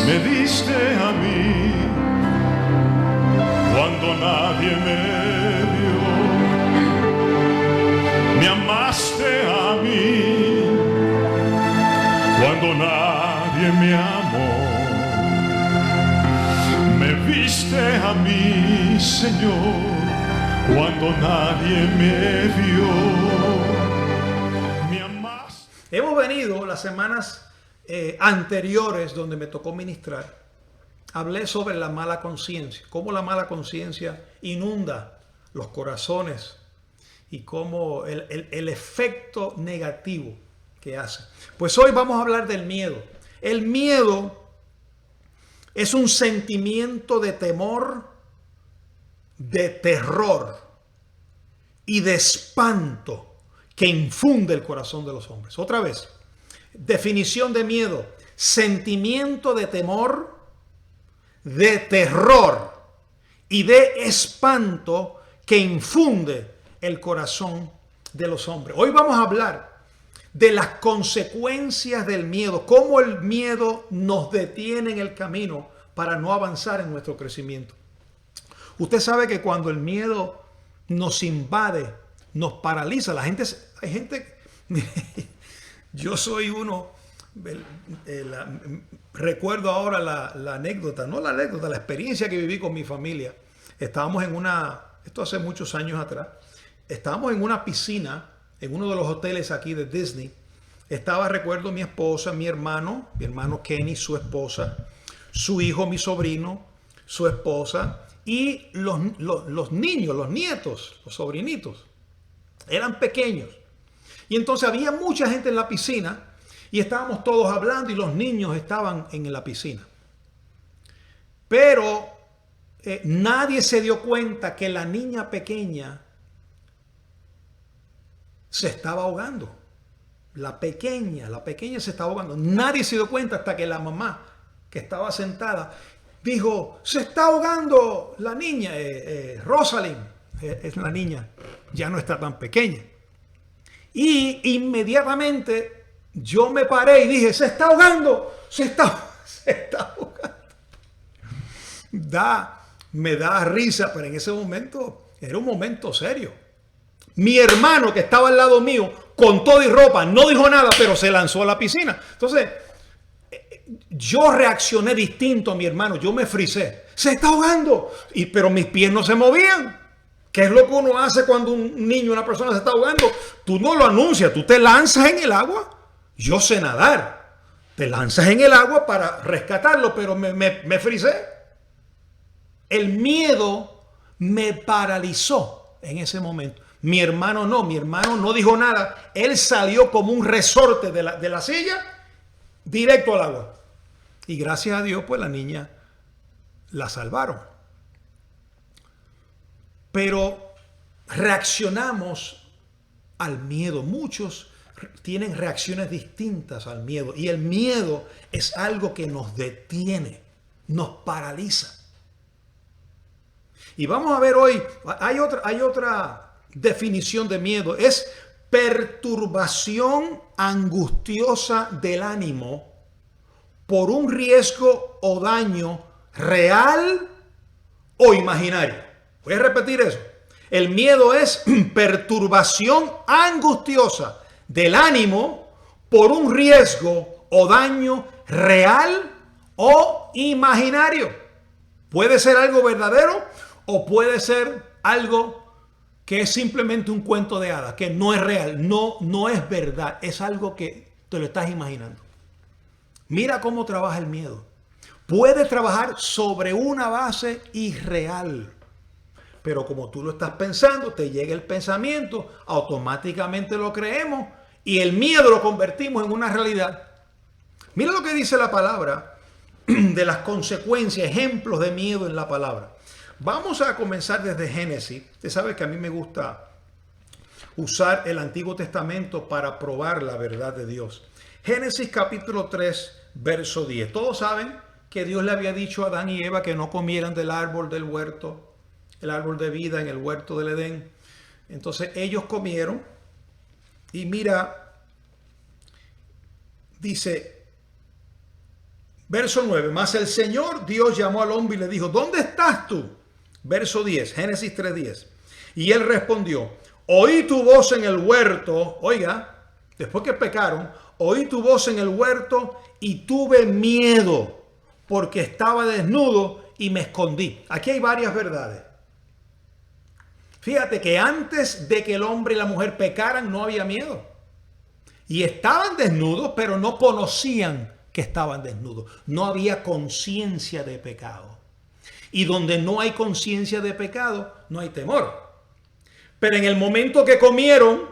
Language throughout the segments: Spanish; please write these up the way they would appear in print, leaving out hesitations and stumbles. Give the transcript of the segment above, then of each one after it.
me diste a mí cuando nadie me vio. Me amaste a mí cuando nadie me amó. Me viste a mí, Señor, cuando nadie me vio. Me amaste. Hemos venido las semanas anteriores donde me tocó ministrar. Hablé sobre la mala conciencia, cómo la mala conciencia inunda los corazones y cómo el efecto negativo que hace. Pues hoy vamos a hablar del miedo. El miedo es un sentimiento de temor, de terror y de espanto que infunde el corazón de los hombres. Otra vez, definición de miedo: sentimiento de temor, de terror y de espanto que infunde el corazón de los hombres. Hoy vamos a hablar de las consecuencias del miedo, cómo el miedo nos detiene en el camino para no avanzar en nuestro crecimiento. Usted sabe que cuando el miedo nos invade, nos paraliza, hay gente, yo soy uno, recuerdo ahora la anécdota, no la anécdota, la experiencia que viví con mi familia. Estábamos esto hace muchos años atrás, estábamos en una piscina, en uno de los hoteles aquí de Disney. Recuerdo, mi esposa, mi hermano Kenny, su esposa, su hijo, mi sobrino, su esposa y los niños, los nietos, los sobrinitos. Eran pequeños. Y entonces había mucha gente en la piscina y estábamos todos hablando y los niños estaban en la piscina. Pero nadie se dio cuenta que la niña pequeña se estaba ahogando. La pequeña se estaba ahogando. Nadie se dio cuenta hasta que la mamá, que estaba sentada, dijo: se está ahogando la niña. Rosalind es la niña, ya no está tan pequeña. Y inmediatamente yo me paré y dije: se está ahogando, se está ahogando. Me da risa, pero en ese momento era un momento serio. Mi hermano, que estaba al lado mío, con todo y ropa, no dijo nada, pero se lanzó a la piscina. Entonces, yo reaccioné distinto a mi hermano. Yo me frisé. Se está ahogando. Pero mis pies no se movían. ¿Qué es lo que uno hace cuando un niño, una persona se está ahogando? Tú no lo anuncias, tú te lanzas en el agua. Yo sé nadar. Te lanzas en el agua para rescatarlo, pero me frisé. El miedo me paralizó en ese momento. Mi hermano no dijo nada. Él salió como un resorte de la silla, directo al agua. Y gracias a Dios, pues la niña la salvaron. Pero reaccionamos al miedo. Muchos tienen reacciones distintas al miedo. Y el miedo es algo que nos detiene, nos paraliza. Y vamos a ver hoy, hay otra definición de miedo: es perturbación angustiosa del ánimo por un riesgo o daño real o imaginario. Voy a repetir eso. El miedo es perturbación angustiosa del ánimo por un riesgo o daño real o imaginario. Puede ser algo verdadero o puede ser algo que es simplemente un cuento de hadas, que no es real, no es verdad, es algo que te lo estás imaginando. Mira cómo trabaja el miedo. Puede trabajar sobre una base irreal, pero como tú lo estás pensando, te llega el pensamiento, automáticamente lo creemos y el miedo lo convertimos en una realidad. Mira lo que dice la palabra de las consecuencias, ejemplos de miedo en la palabra. Vamos a comenzar desde Génesis. Usted sabe que a mí me gusta usar el Antiguo Testamento para probar la verdad de Dios. Génesis capítulo 3, verso 10. Todos saben que Dios le había dicho a Adán y Eva que no comieran del árbol del huerto, el árbol de vida en el huerto del Edén. Entonces ellos comieron y mira, dice, Verso 9. Mas el Señor Dios llamó al hombre y le dijo, ¿dónde estás tú? Verso 10, Génesis 3:10. Y él respondió, oí tu voz en el huerto. Oiga, después que pecaron, oí tu voz en el huerto y tuve miedo porque estaba desnudo y me escondí. Aquí hay varias verdades. Fíjate que antes de que el hombre y la mujer pecaran no había miedo. Y estaban desnudos, pero no conocían que estaban desnudos. No había conciencia de pecado. Y donde no hay conciencia de pecado, no hay temor. Pero en el momento que comieron,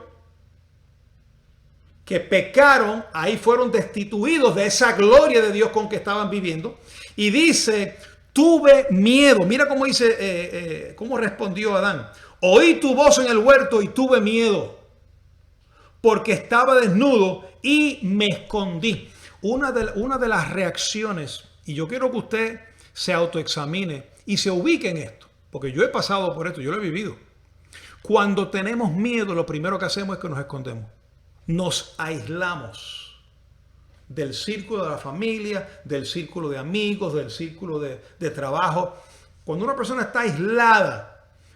que pecaron, ahí fueron destituidos de esa gloria de Dios con que estaban viviendo. Y dice, tuve miedo. Mira cómo dice, cómo respondió Adán. Oí tu voz en el huerto y tuve miedo, porque estaba desnudo y me escondí. Una de las reacciones, y yo quiero que usted se autoexamine y se ubique en esto, porque yo he pasado por esto, yo lo he vivido. Cuando tenemos miedo, lo primero que hacemos es que nos escondemos. Nos aislamos del círculo de la familia, del círculo de amigos, del círculo de trabajo. Cuando una persona está aislada,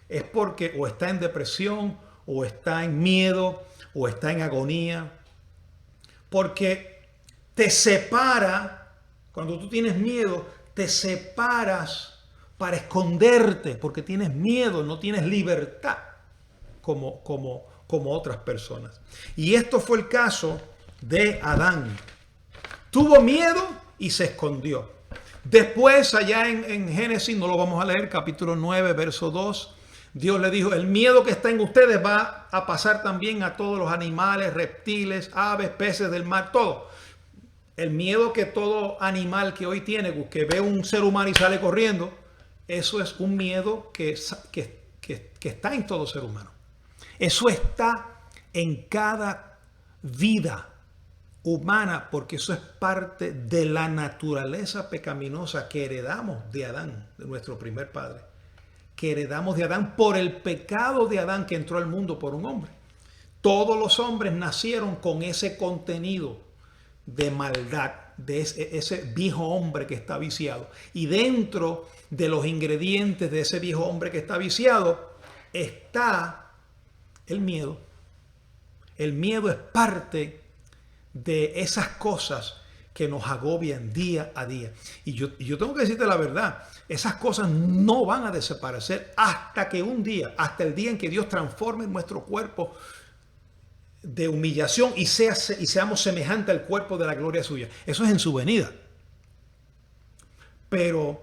es porque o está en depresión, o está en miedo, o está en agonía. Porque te separa, cuando tú tienes miedo, te separas para esconderte, porque tienes miedo, no tienes libertad como otras personas. Y esto fue el caso de Adán. Tuvo miedo y se escondió. Después, allá en Génesis, no lo vamos a leer, capítulo 9, verso 2, Dios le dijo, el miedo que está en ustedes va a pasar también a todos los animales, reptiles, aves, peces del mar, todo. El miedo que todo animal que hoy tiene, que ve un ser humano y sale corriendo, eso es un miedo que está en todo ser humano. Eso está en cada vida humana, porque eso es parte de la naturaleza pecaminosa que heredamos de Adán, de nuestro primer padre. Que heredamos de Adán por el pecado de Adán que entró al mundo por un hombre. Todos los hombres nacieron con ese contenido de maldad, de ese viejo hombre que está viciado. Y dentro de los ingredientes de ese viejo hombre que está viciado está el miedo. El miedo es parte de esas cosas que nos agobian día a día. Y yo tengo que decirte la verdad, esas cosas no van a desaparecer hasta que un día, hasta el día en que Dios transforme nuestro cuerpo de humillación y seamos semejantes al cuerpo de la gloria suya. Eso es en su venida. Pero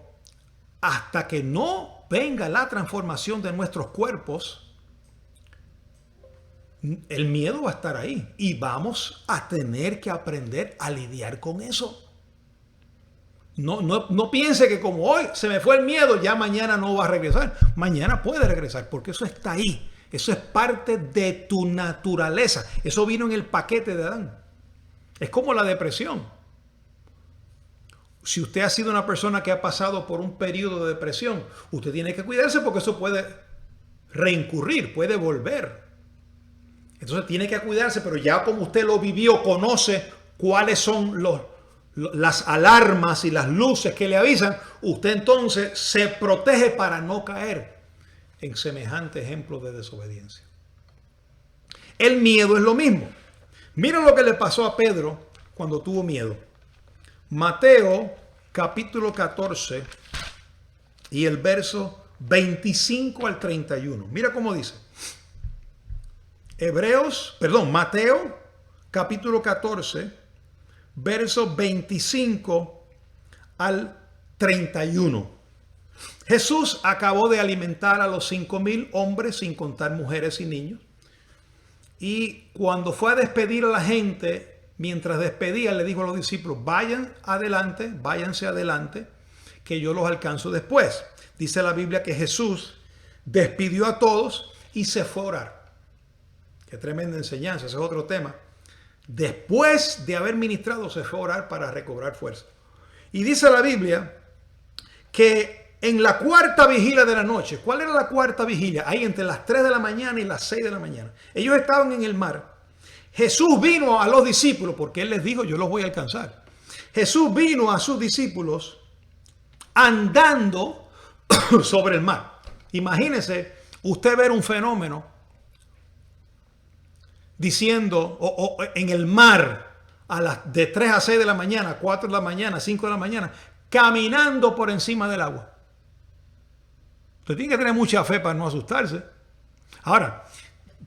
hasta que no venga la transformación de nuestros cuerpos, el miedo va a estar ahí y vamos a tener que aprender a lidiar con eso. No piense que como hoy se me fue el miedo, ya mañana no va a regresar. Mañana puede regresar porque eso está ahí. Eso es parte de tu naturaleza. Eso vino en el paquete de Adán. Es como la depresión. Si usted ha sido una persona que ha pasado por un periodo de depresión, usted tiene que cuidarse porque eso puede reincurrir, puede volver. Entonces tiene que cuidarse, pero ya como usted lo vivió, conoce cuáles son las alarmas y las luces que le avisan, usted entonces se protege para no caer en semejante ejemplo de desobediencia. El miedo es lo mismo. Miren lo que le pasó a Pedro cuando tuvo miedo. Mateo capítulo 14 y el verso 25 al 31. Mira cómo dice. Mateo capítulo 14, versos 25 al 31. Jesús acabó de alimentar a los 5,000 hombres, sin contar mujeres y niños. Y cuando fue a despedir a la gente, mientras despedía, le dijo a los discípulos, váyanse adelante, que yo los alcanzo después. Dice la Biblia que Jesús despidió a todos y se fue a orar. Qué tremenda enseñanza, ese es otro tema. Después de haber ministrado, se fue a orar para recobrar fuerza. Y dice la Biblia que en la cuarta vigilia de la noche, ¿cuál era la cuarta vigilia? Ahí entre las 3 de la mañana y las 6 de la mañana. Ellos estaban en el mar. Jesús vino a los discípulos porque Él les dijo, yo los voy a alcanzar. Jesús vino a sus discípulos andando sobre el mar. Imagínese usted ver un fenómeno diciendo o en el mar de 3 a 6 de la mañana, 4 de la mañana, 5 de la mañana, caminando por encima del agua. Usted tiene que tener mucha fe para no asustarse. Ahora,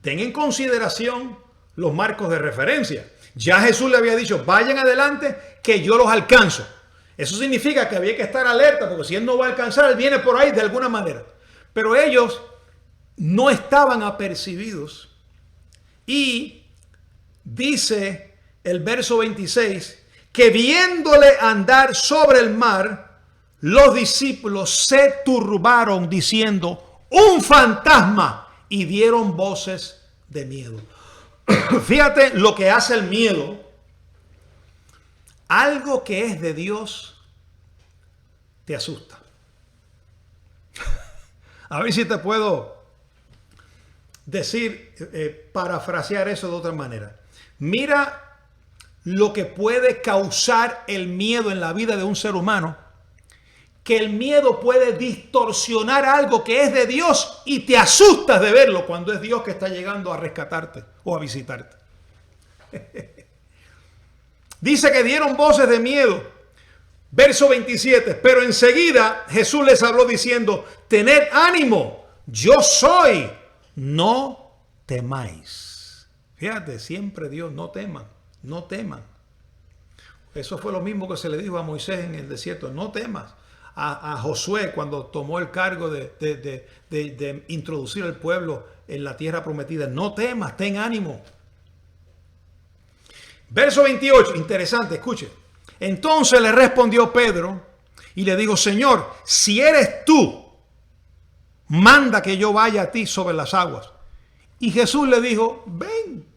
ten en consideración los marcos de referencia. Ya Jesús le había dicho, vayan adelante que yo los alcanzo. Eso significa que había que estar alerta, porque si él no va a alcanzar, él viene por ahí de alguna manera. Pero ellos no estaban apercibidos. Y dice el verso 26, que viéndole andar sobre el mar, los discípulos se turbaron diciendo, un fantasma, y dieron voces de miedo. Fíjate lo que hace el miedo. Algo que es de Dios te asusta. A ver si te puedo decir, parafrasear eso de otra manera. Mira lo que puede causar el miedo en la vida de un ser humano. Que el miedo puede distorsionar algo que es de Dios y te asustas de verlo cuando es Dios que está llegando a rescatarte o a visitarte. Dice que dieron voces de miedo. Verso 27. Pero enseguida Jesús les habló diciendo, tened ánimo, yo soy, no temáis. Fíjate, siempre Dios, no teman, no teman. Eso fue lo mismo que se le dijo a Moisés en el desierto, no temas. A Josué cuando tomó el cargo de introducir al pueblo en la tierra prometida. No temas, ten ánimo. Verso 28, interesante, escuche. Entonces le respondió Pedro y le dijo, Señor, si eres tú, manda que yo vaya a ti sobre las aguas. Y Jesús le dijo, ven.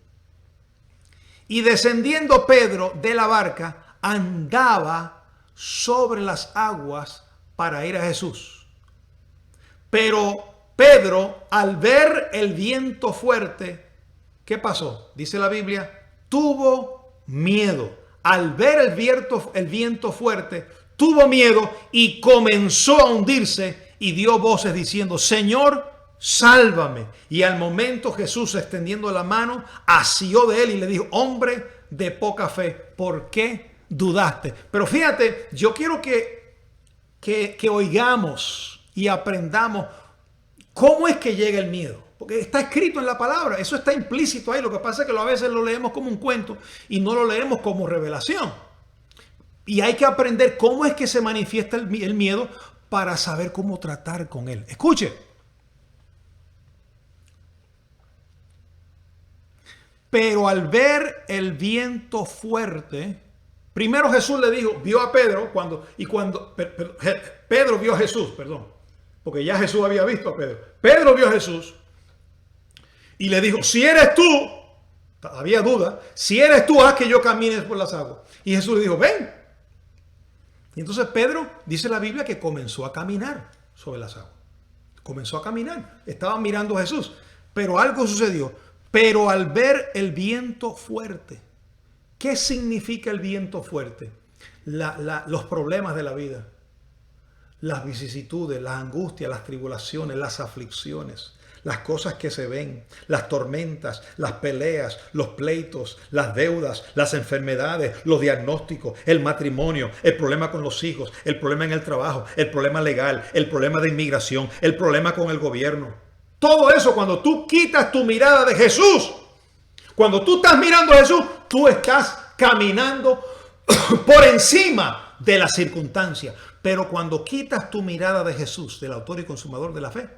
Y descendiendo Pedro de la barca, andaba sobre las aguas para ir a Jesús. Pero Pedro, al ver el viento fuerte, ¿qué pasó? Dice la Biblia, tuvo miedo. Al ver el viento fuerte, tuvo miedo y comenzó a hundirse y dio voces diciendo, Señor, sálvame. Y al momento Jesús, extendiendo la mano, asió de él y le dijo, hombre de poca fe, ¿por qué dudaste? Pero fíjate, yo quiero que oigamos y aprendamos cómo es que llega el miedo. Porque está escrito en la palabra, eso está implícito ahí. Lo que pasa es que a veces lo leemos como un cuento y no lo leemos como revelación. Y hay que aprender cómo es que se manifiesta el miedo para saber cómo tratar con él. Escuche. Pero al ver el viento fuerte, primero Jesús le dijo, vio a Pedro Pedro vio a Jesús, porque ya Jesús había visto a Pedro. Pedro vio a Jesús y le dijo, si eres tú, había duda, si eres tú, haz que yo camine por las aguas. Y Jesús le dijo, ven. Y entonces Pedro, dice la Biblia, que comenzó a caminar sobre las aguas. Comenzó a caminar. Estaba mirando a Jesús. Pero algo sucedió. Pero al ver el viento fuerte, ¿qué significa el viento fuerte? Los problemas de la vida, las vicisitudes, las angustias, las tribulaciones, las aflicciones, las cosas que se ven, las tormentas, las peleas, los pleitos, las deudas, las enfermedades, los diagnósticos, el matrimonio, el problema con los hijos, el problema en el trabajo, el problema legal, el problema de inmigración, el problema con el gobierno. Todo eso, cuando tú quitas tu mirada de Jesús, cuando tú estás mirando a Jesús, tú estás caminando por encima de la circunstancia. Pero cuando quitas tu mirada de Jesús, del autor y consumador de la fe,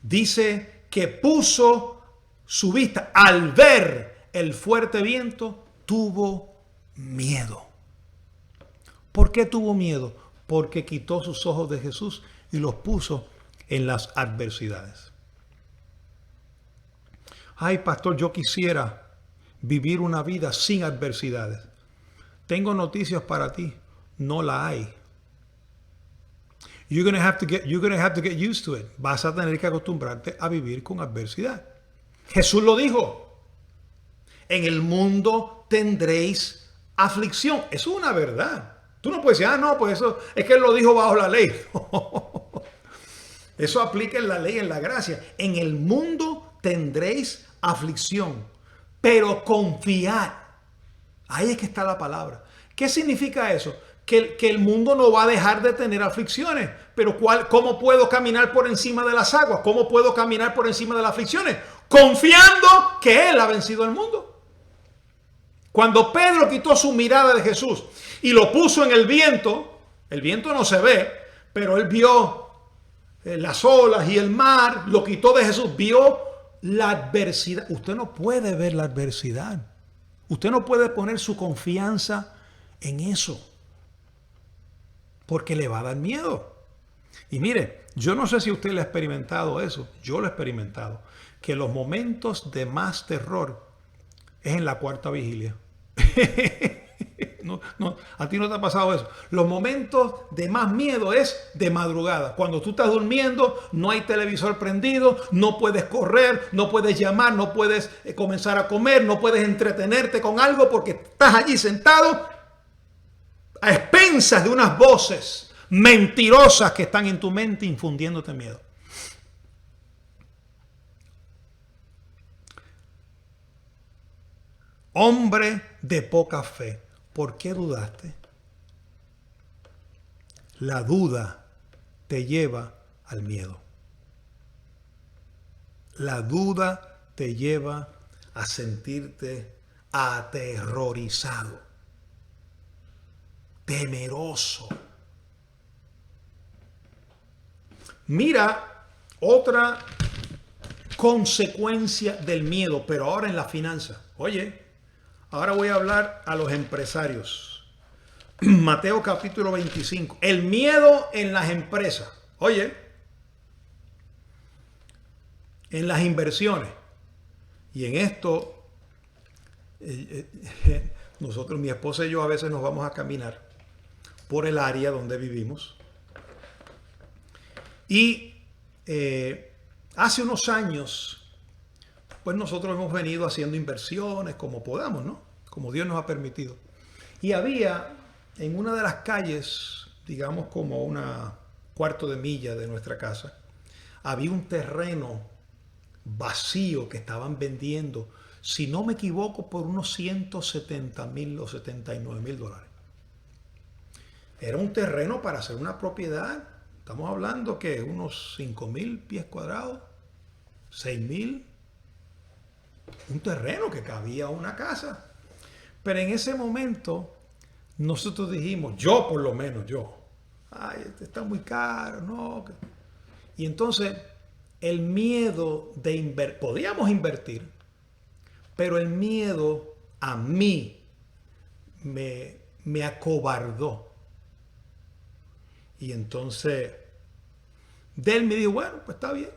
dice que puso su vista al ver el fuerte viento, tuvo miedo. ¿Por qué tuvo miedo? Porque quitó sus ojos de Jesús y los puso en las adversidades. Ay, pastor, yo quisiera vivir una vida sin adversidades. Tengo noticias para ti. No la hay. You're gonna have to get used to it. Vas a tener que acostumbrarte a vivir con adversidad. Jesús lo dijo. En el mundo tendréis aflicción. Eso es una verdad. Tú no puedes decir, no, pues eso es que él lo dijo bajo la ley. Eso aplica en la ley, en la gracia. En el mundo tendréis aflicción, pero confiad. Ahí es que está la palabra. ¿Qué significa eso? Que el mundo no va a dejar de tener aflicciones. Pero ¿cómo puedo caminar por encima de las aguas? ¿Cómo puedo caminar por encima de las aflicciones? Confiando que Él ha vencido el mundo. Cuando Pedro quitó su mirada de Jesús y lo puso en el viento no se ve, pero él vio las olas y el mar, lo quitó de Jesús, vio la adversidad. Usted no puede ver la adversidad. Usted no puede poner su confianza en eso, porque le va a dar miedo. Y mire, yo no sé si usted le ha experimentado eso, yo lo he experimentado, que los momentos de más terror es en la cuarta vigilia. No, a ti no te ha pasado eso. Los momentos de más miedo es de madrugada. Cuando tú estás durmiendo, no hay televisor prendido, no puedes correr, no puedes llamar, no puedes comenzar a comer, no puedes entretenerte con algo porque estás allí sentado a expensas de unas voces mentirosas que están en tu mente infundiéndote miedo. Hombre de poca fe, ¿por qué dudaste? La duda te lleva al miedo. La duda te lleva a sentirte aterrorizado, temeroso. Mira otra consecuencia del miedo, pero ahora en la finanza. Oye, ahora voy a hablar a los empresarios. Mateo capítulo 25. El miedo en las empresas. Oye, en las inversiones. Y en esto, nosotros, mi esposa y yo, a veces nos vamos a caminar por el área donde vivimos. Y hace unos años, pues nosotros hemos venido haciendo inversiones como podamos, ¿no? Como Dios nos ha permitido. Y había en una de las calles, digamos como una cuarto de milla de nuestra casa, había un terreno vacío que estaban vendiendo, si no me equivoco, por unos 170,000 o 79,000 dólares. Era un terreno para hacer una propiedad. Estamos hablando que unos 5,000 pies cuadrados, 6,000. Un terreno que cabía una casa. Pero en ese momento nosotros dijimos, yo por lo menos, ay, este está muy caro, no. Y entonces el miedo de invertir, podíamos invertir, pero el miedo a mí me acobardó. Y entonces él me dijo, bueno, pues está bien.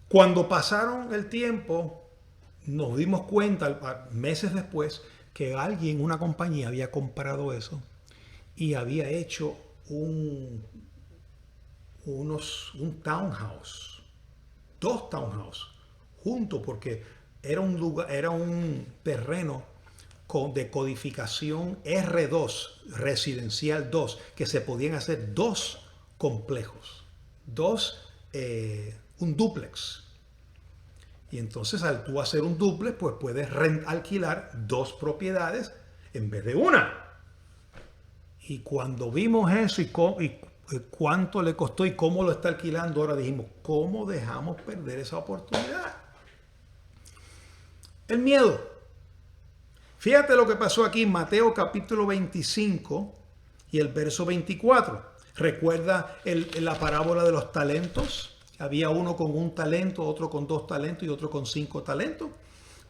Cuando pasaron el tiempo, nos dimos cuenta, meses después, que alguien, una compañía, había comprado eso y había hecho un townhouse, 2 townhouse juntos, porque era un lugar, era un terreno de codificación R2, residencial 2, que se podían hacer 2 complejos, un dúplex. Y entonces al tú hacer un dúplex, pues puedes alquilar 2 propiedades en vez de una. Y cuando vimos eso y cuánto le costó y cómo lo está alquilando, ahora dijimos, ¿cómo dejamos perder esa oportunidad? El miedo. Fíjate lo que pasó aquí en Mateo capítulo 25 y el verso 24. ¿Recuerda la parábola de los talentos? Había uno con 1 talento, otro con 2 talentos y otro con 5 talentos.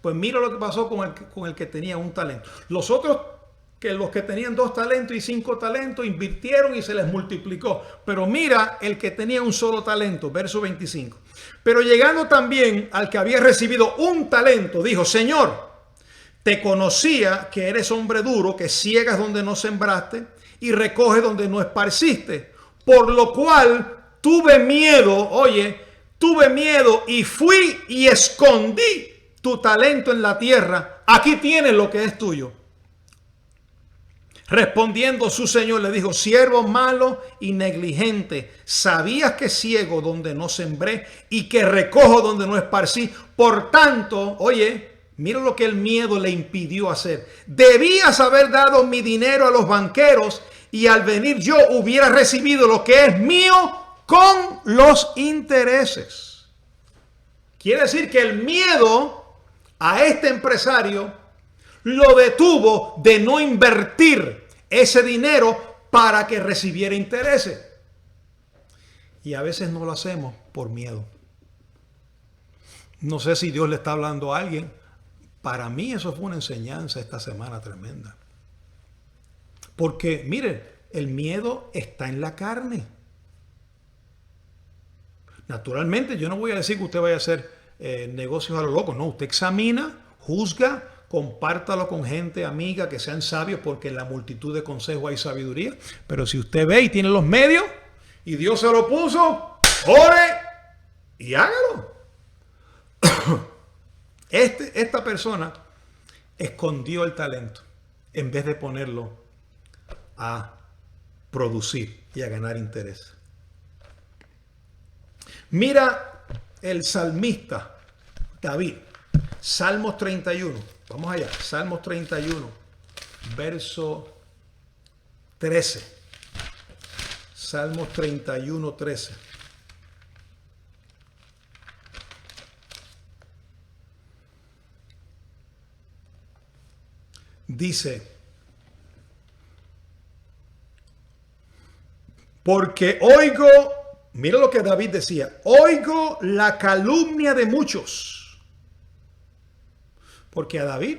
Pues mira lo que pasó con el que tenía 1 talento. Los otros, los que tenían 2 talentos y 5 talentos, invirtieron y se les multiplicó. Pero mira el que tenía 1 solo talento, verso 25. Pero llegando también al que había recibido 1 talento, dijo, Señor, te conocía que eres hombre duro, que ciegas donde no sembraste y recoges donde no esparciste. Por lo cual tuve miedo y fui y escondí tu talento en la tierra. aquí tienes lo que es tuyo. Respondiendo su señor le dijo, siervo malo y negligente, ¿sabías que ciego donde no sembré y que recojo donde no esparcí? Por tanto, oye, mira lo que el miedo le impidió hacer. Debías haber dado mi dinero a los banqueros y al venir yo hubiera recibido lo que es mío con los intereses. Quiere decir que el miedo a este empresario lo detuvo de no invertir ese dinero para que recibiera intereses. Y a veces no lo hacemos por miedo. No sé si Dios le está hablando a alguien. Para mí eso fue una enseñanza esta semana tremenda. Porque, mire, el miedo está en la carne. Naturalmente, yo no voy a decir que usted vaya a hacer negocios a lo loco. No, usted examina, juzga, compártalo con gente amiga que sean sabios, porque en la multitud de consejos hay sabiduría. Pero si usted ve y tiene los medios y Dios se lo puso, ore y hágalo. Esta persona escondió el talento en vez de ponerlo a producir y a ganar interés. Mira el salmista David, Salmos 31. Vamos allá, Salmos 31, verso 13. Salmos 31, 13. Dice, porque oigo, mira lo que David decía, oigo la calumnia de muchos. Porque a David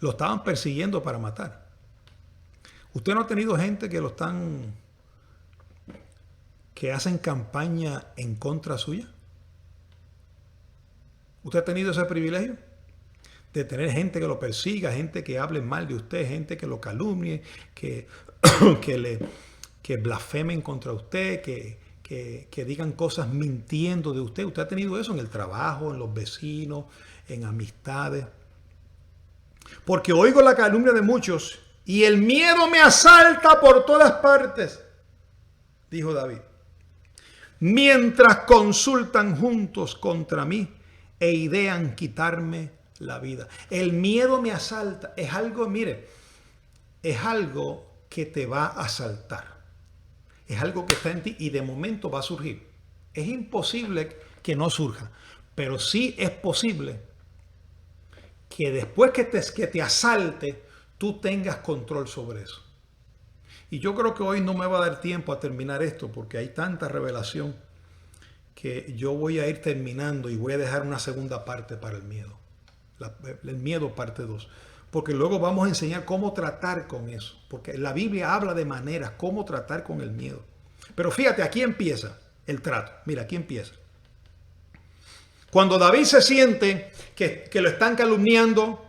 lo estaban persiguiendo para matar. ¿Usted no ha tenido gente que hacen campaña en contra suya? ¿Usted ha tenido ese privilegio? De tener gente que lo persiga, gente que hable mal de usted, gente que lo calumnie, que blasfemen contra usted, que digan cosas mintiendo de usted. ¿Usted ha tenido eso en el trabajo, en los vecinos, en amistades? Porque oigo la calumnia de muchos y el miedo me asalta por todas partes, dijo David. Mientras consultan juntos contra mí e idean quitarme la vida. El miedo me asalta. Es algo, mire, es algo que te va a asaltar. Es algo que está en ti y de momento va a surgir. Es imposible que no surja, pero sí es posible que después que te asalte, tú tengas control sobre eso. Y yo creo que hoy no me va a dar tiempo a terminar esto, porque hay tanta revelación que yo voy a ir terminando y voy a dejar una segunda parte para el miedo. El miedo parte 2. Porque luego vamos a enseñar cómo tratar con eso. Porque la Biblia habla de maneras, cómo tratar con el miedo. Pero fíjate, aquí empieza el trato. Mira, aquí empieza. Cuando David se siente que lo están calumniando,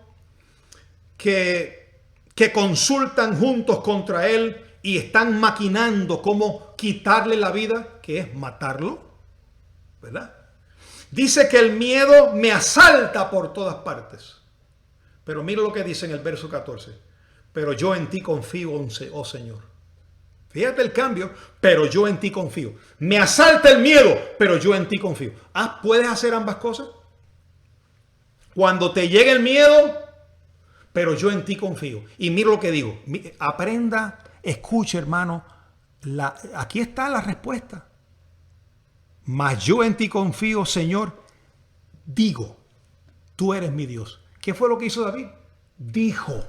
que consultan juntos contra él y están maquinando cómo quitarle la vida, que es matarlo, ¿verdad? Dice que el miedo me asalta por todas partes. Pero mira lo que dice en el verso 14. Pero yo en ti confío, oh Señor. Fíjate el cambio, pero yo en ti confío. Me asalta el miedo, pero yo en ti confío. ¿Puedes hacer ambas cosas? Cuando te llegue el miedo, pero yo en ti confío. Y mira lo que digo. Aprenda, escuche, hermano. Aquí está la respuesta. Mas yo en ti confío, Señor. Digo, tú eres mi Dios. ¿Qué fue lo que hizo David? Dijo.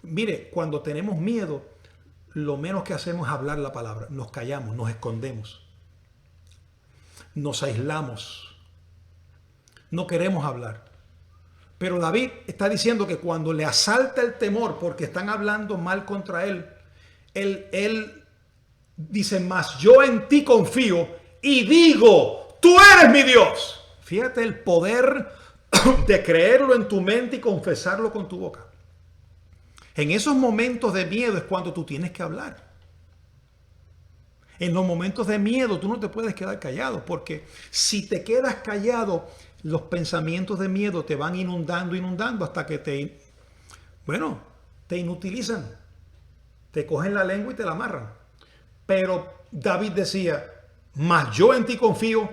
Mire, cuando tenemos miedo, lo menos que hacemos es hablar la palabra. Nos callamos, nos escondemos. Nos aislamos. No queremos hablar. Pero David está diciendo que cuando le asalta el temor porque están hablando mal contra él, él dice, más yo en ti confío y digo, tú eres mi Dios. Fíjate el poder de creerlo en tu mente y confesarlo con tu boca. En esos momentos de miedo es cuando tú tienes que hablar. En los momentos de miedo tú no te puedes quedar callado, porque si te quedas callado, los pensamientos de miedo te van inundando hasta que te inutilizan. Te cogen la lengua y te la amarran. Pero David decía, mas yo en ti confío,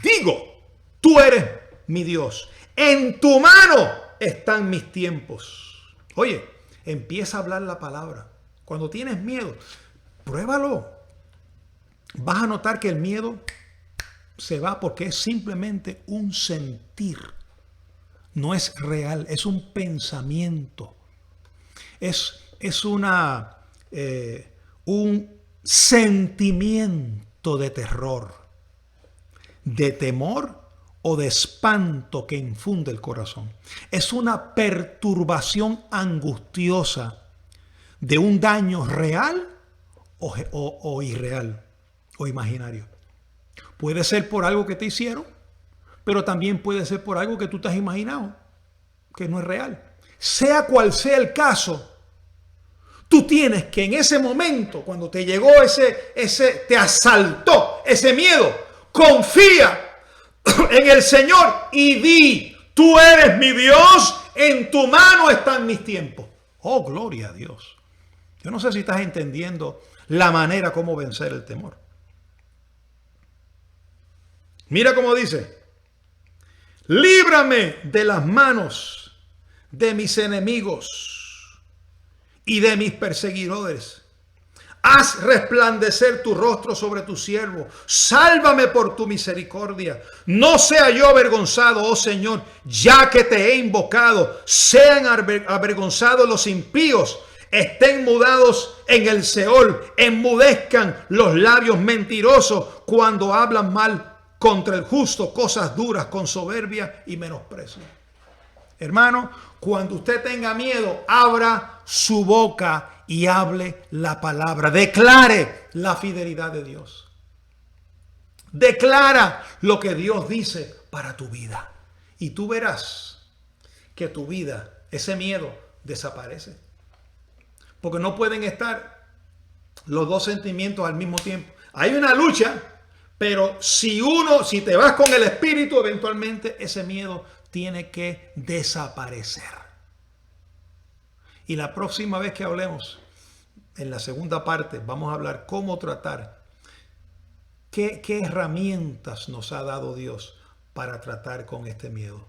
digo, tú eres mi Dios. En tu mano están mis tiempos. Oye, empieza a hablar la palabra. Cuando tienes miedo, pruébalo. Vas a notar que el miedo se va porque es simplemente un sentir. No es real, es un pensamiento. Es un sentimiento de terror, de temor o de espanto que infunde el corazón. Es una perturbación angustiosa de un daño real o irreal o imaginario. Puede ser por algo que te hicieron, pero también puede ser por algo que tú te has imaginado, que no es real. Sea cual sea el caso, tú tienes que en ese momento, cuando te llegó te asaltó ese miedo, confía en el Señor y di, tú eres mi Dios, en tu mano están mis tiempos. Oh, gloria a Dios. Yo no sé si estás entendiendo la manera como vencer el temor. Mira cómo dice, líbrame de las manos de mis enemigos y de mis perseguidores. Haz resplandecer tu rostro sobre tu siervo. Sálvame por tu misericordia. No sea yo avergonzado, oh Señor, ya que te he invocado. Sean avergonzados los impíos. Estén mudados en el Seol. Enmudezcan los labios mentirosos cuando hablan mal contra el justo, cosas duras con soberbia y menosprecio. Hermano, cuando usted tenga miedo, abra su boca y hable la palabra. Declare la fidelidad de Dios. Declara lo que Dios dice para tu vida. Y tú verás que tu vida, ese miedo, desaparece. Porque no pueden estar los dos sentimientos al mismo tiempo. Hay una lucha, pero si te vas con el espíritu, eventualmente ese miedo tiene que desaparecer. Y la próxima vez que hablemos, en la segunda parte, vamos a hablar cómo tratar, qué herramientas nos ha dado Dios para tratar con este miedo.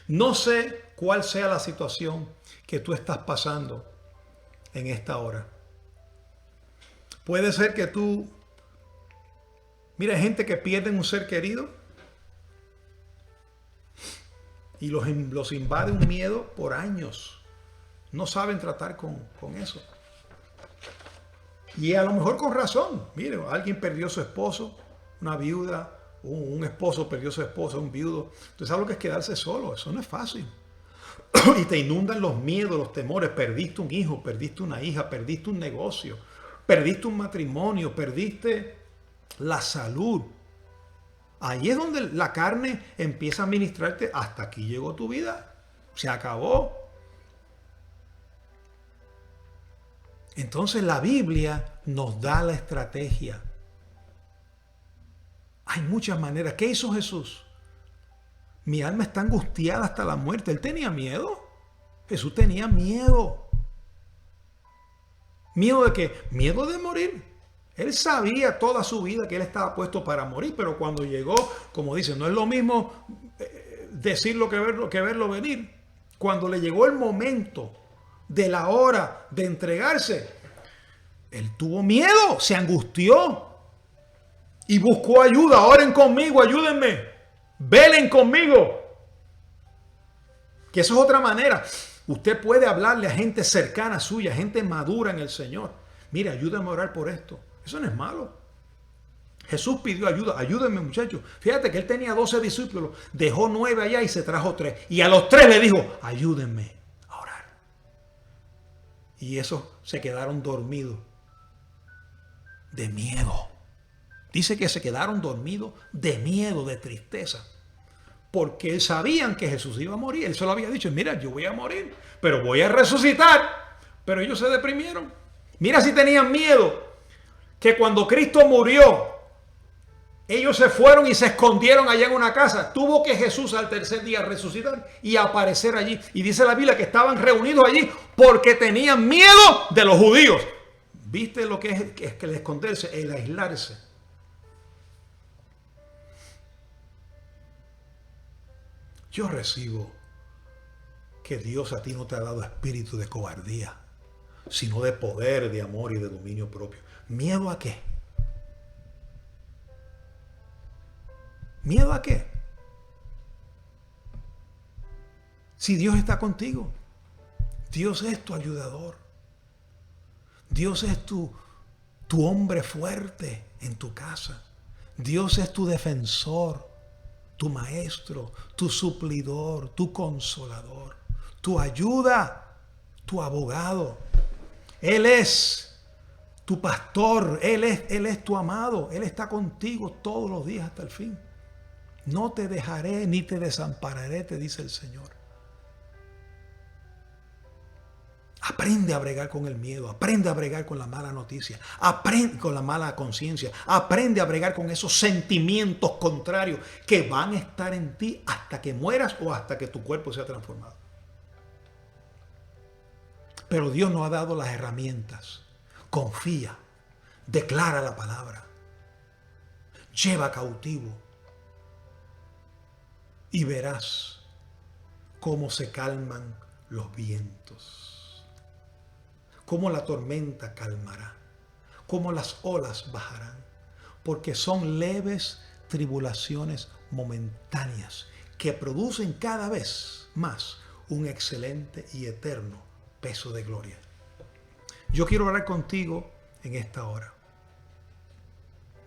No sé cuál sea la situación que tú estás pasando en esta hora. Puede ser que mira, hay gente que pierde un ser querido y los invade un miedo por años. No saben tratar con eso. Y a lo mejor con razón. Mire, alguien perdió a su esposo, una viuda, un esposo perdió a su esposa, un viudo. Entonces, ¿sabes lo que es quedarse solo? Eso no es fácil. Y te inundan los miedos, los temores. Perdiste un hijo, perdiste una hija, perdiste un negocio, perdiste un matrimonio, perdiste la salud. Ahí es donde la carne empieza a ministrarte. Hasta aquí llegó tu vida. Se acabó. Entonces la Biblia nos da la estrategia. Hay muchas maneras. ¿Qué hizo Jesús? Mi alma está angustiada hasta la muerte. Él tenía miedo. Jesús tenía miedo. ¿Miedo de qué? Miedo de morir. Él sabía toda su vida que él estaba puesto para morir, pero cuando llegó, como dice, no es lo mismo decirlo que verlo venir. Cuando le llegó el momento de la hora de entregarse, él tuvo miedo, se angustió y buscó ayuda. Oren conmigo, ayúdenme, velen conmigo. Que eso es otra manera. Usted puede hablarle a gente cercana suya, gente madura en el Señor. Mire, ayúdame a orar por esto. Eso no es malo. Jesús pidió ayuda. Ayúdenme, muchachos. Fíjate que él tenía 12 discípulos. Dejó 9 allá y se trajo 3. Y a los 3 le dijo, ayúdenme a orar. Y esos se quedaron dormidos de miedo. Dice que se quedaron dormidos de miedo, de tristeza. Porque sabían que Jesús iba a morir. Él solo había dicho, mira, yo voy a morir, pero voy a resucitar. Pero ellos se deprimieron. Mira si tenían miedo. que cuando Cristo murió, ellos se fueron y se escondieron allá en una casa. Tuvo que Jesús al tercer día resucitar y aparecer allí. Y dice la Biblia que estaban reunidos allí porque tenían miedo de los judíos. ¿Viste lo que es que el esconderse, el aislarse? Yo recibo que Dios a ti no te ha dado espíritu de cobardía, sino de poder, de amor y de dominio propio. ¿Miedo a qué? ¿Miedo a qué? Si Dios está contigo, Dios es tu ayudador, Dios es tu hombre fuerte en tu casa, Dios es tu defensor, tu maestro, tu suplidor, tu consolador, tu ayuda, tu abogado. Él es tu pastor, Él es tu amado, Él está contigo todos los días hasta el fin. No te dejaré ni te desampararé, te dice el Señor. Aprende a bregar con el miedo, aprende a bregar con la mala noticia, aprende con la mala conciencia, aprende a bregar con esos sentimientos contrarios que van a estar en ti hasta que mueras o hasta que tu cuerpo sea transformado. Pero Dios nos ha dado las herramientas. Confía, declara la palabra, lleva cautivo y verás cómo se calman los vientos, cómo la tormenta calmará, cómo las olas bajarán, porque son leves tribulaciones momentáneas que producen cada vez más un excelente y eterno peso de gloria. Yo quiero hablar contigo en esta hora.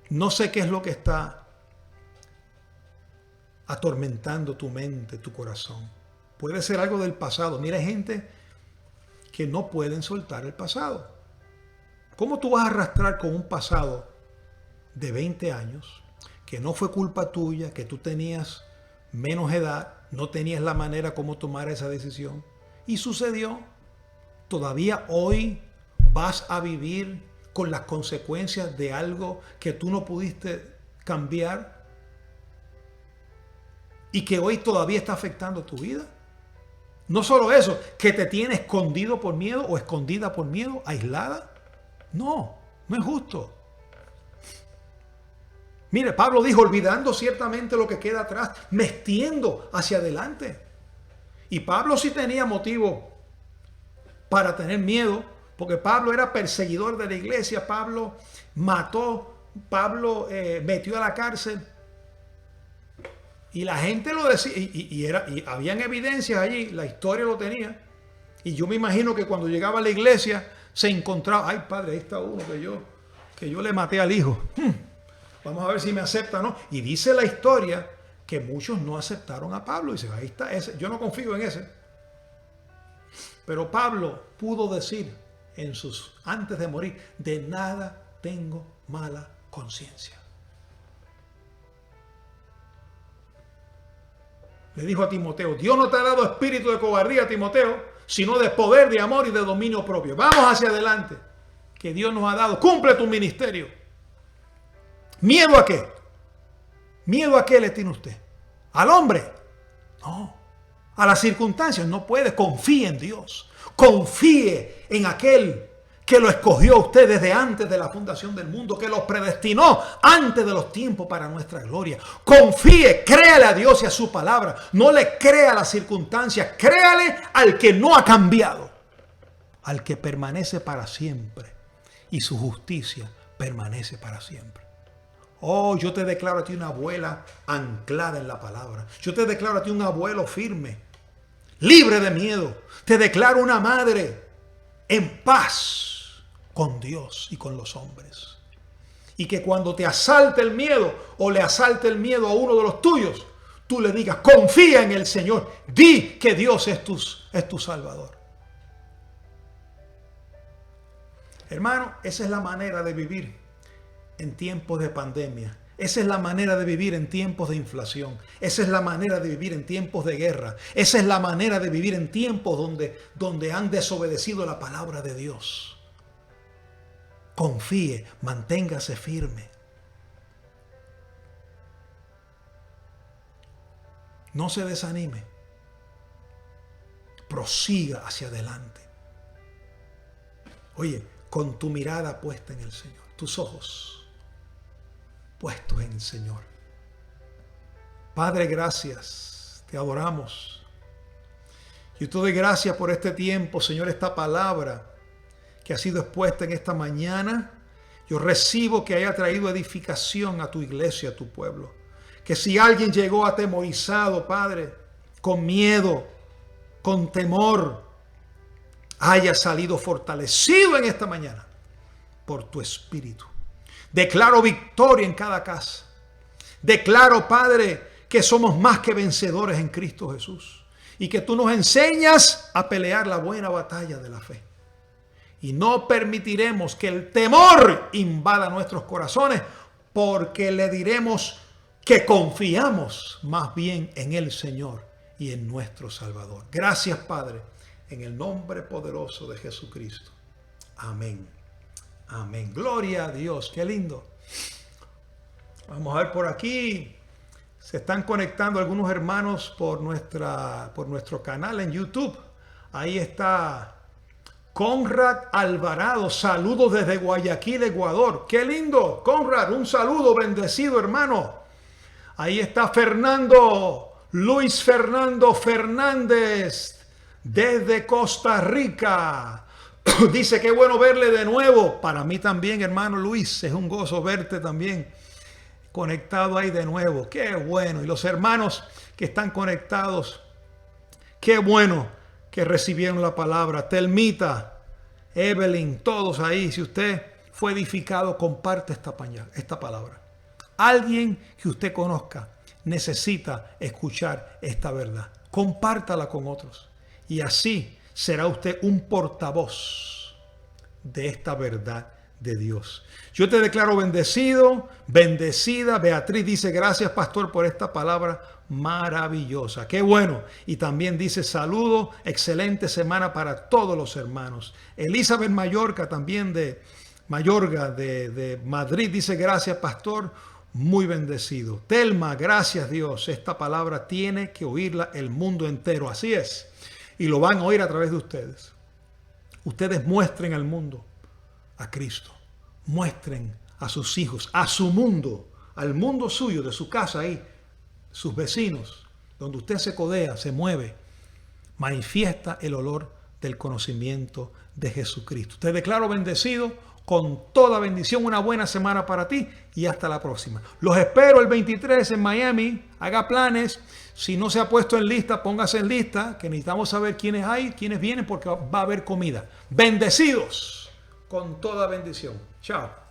No sé qué es lo que está atormentando tu mente, tu corazón. Puede ser algo del pasado. Mira, hay gente que no pueden soltar el pasado. ¿Cómo tú vas a arrastrar con un pasado de 20 años que no fue culpa tuya, que tú tenías menos edad, no tenías la manera como tomar esa decisión y sucedió? Todavía hoy vas a vivir con las consecuencias de algo que tú no pudiste cambiar y que hoy todavía está afectando tu vida. No solo eso, que te tiene escondido por miedo o escondida por miedo, aislada. No es justo. Mire, Pablo dijo, olvidando ciertamente lo que queda atrás, metiendo hacia adelante. Y Pablo sí tenía motivo para tener miedo, porque Pablo era perseguidor de la iglesia, Pablo mató, Pablo metió a la cárcel. Y la gente lo decía, y habían evidencias allí, la historia lo tenía. Y yo me imagino que cuando llegaba a la iglesia se encontraba, ay padre, ahí está uno que yo le maté al hijo. Vamos a ver si me acepta o no. Y dice la historia que muchos no aceptaron a Pablo. Y dice, ahí está ese, yo no confío en ese. Pero Pablo pudo decir antes de morir, de nada tengo mala conciencia. Le dijo a Timoteo, Dios no te ha dado espíritu de cobardía, Timoteo, sino de poder, de amor y de dominio propio. Vamos hacia adelante, que Dios nos ha dado. Cumple tu ministerio. ¿Miedo a qué? ¿Miedo a qué le tiene usted? ¿Al hombre? No. A las circunstancias no puede. Confíe en Dios. Confíe en aquel que lo escogió a usted desde antes de la fundación del mundo, que lo predestinó antes de los tiempos para nuestra gloria. Confíe, créale a Dios y a su palabra. No le crea a las circunstancias, créale al que no ha cambiado, al que permanece para siempre y su justicia permanece para siempre. Oh, yo te declaro a ti una abuela anclada en la palabra. Yo te declaro a ti un abuelo firme, libre de miedo. Te declaro una madre en paz con Dios y con los hombres. Y que cuando te asalte el miedo o le asalte el miedo a uno de los tuyos, tú le digas, confía en el Señor. Di que Dios es tu Salvador. Hermano, esa es la manera de vivir en tiempos de pandemia. Esa es la manera de vivir en tiempos de inflación. Esa es la manera de vivir en tiempos de guerra. Esa es la manera de vivir en tiempos donde han desobedecido la palabra de Dios. confíe, manténgase firme. No se desanime. Prosiga hacia adelante. Oye, con tu mirada puesta en el Señor, tus ojos puestos en el Señor. Padre, gracias, te adoramos. Yo te doy gracias por este tiempo, Señor, esta palabra que ha sido expuesta en esta mañana. Yo recibo que haya traído edificación a tu iglesia, a tu pueblo. Que si alguien llegó atemorizado, Padre, con miedo, con temor, haya salido fortalecido en esta mañana por tu Espíritu. Declaro victoria en cada casa. Declaro, Padre, que somos más que vencedores en Cristo Jesús. Y que tú nos enseñas a pelear la buena batalla de la fe. Y no permitiremos que el temor invada nuestros corazones, porque le diremos que confiamos más bien en el Señor y en nuestro Salvador. Gracias, Padre, en el nombre poderoso de Jesucristo. Amén. Amén. Gloria a Dios. Qué lindo. Vamos a ver por aquí. Se están conectando algunos hermanos por nuestro canal en YouTube. Ahí está Conrad Alvarado. Saludos desde Guayaquil, Ecuador. Qué lindo. Conrad, un saludo bendecido, hermano. Ahí está Luis Fernando Fernández desde Costa Rica. Dice, qué bueno verle de nuevo. Para mí también, hermano Luis, es un gozo verte también conectado ahí de nuevo. Qué bueno. Y los hermanos que están conectados, qué bueno que recibieron la palabra. Telmita, Evelyn, todos ahí. Si usted fue edificado, comparte esta palabra. Alguien que usted conozca necesita escuchar esta verdad. Compártala con otros. Y así será usted un portavoz de esta verdad de Dios. Yo te declaro bendecido, bendecida. Beatriz dice, gracias, pastor, por esta palabra maravillosa. Qué bueno. Y también dice, saludo, excelente semana para todos los hermanos. Elizabeth Mayorga, también de Mayorga, de Madrid, dice, gracias, pastor, muy bendecido. Telma, gracias, Dios. Esta palabra tiene que oírla el mundo entero. Así es. Y lo van a oír a través de ustedes. Ustedes muestren al mundo a Cristo. Muestren a sus hijos, a su mundo, al mundo suyo, de su casa ahí, sus vecinos, donde usted se codea, se mueve, manifiesta el olor del conocimiento de Jesucristo. Te declaro bendecido, con toda bendición, una buena semana para ti y hasta la próxima. Los espero el 23 en Miami. Haga planes. Si no se ha puesto en lista, póngase en lista, que necesitamos saber quiénes hay, quiénes vienen, porque va a haber comida. Bendecidos con toda bendición. Chao.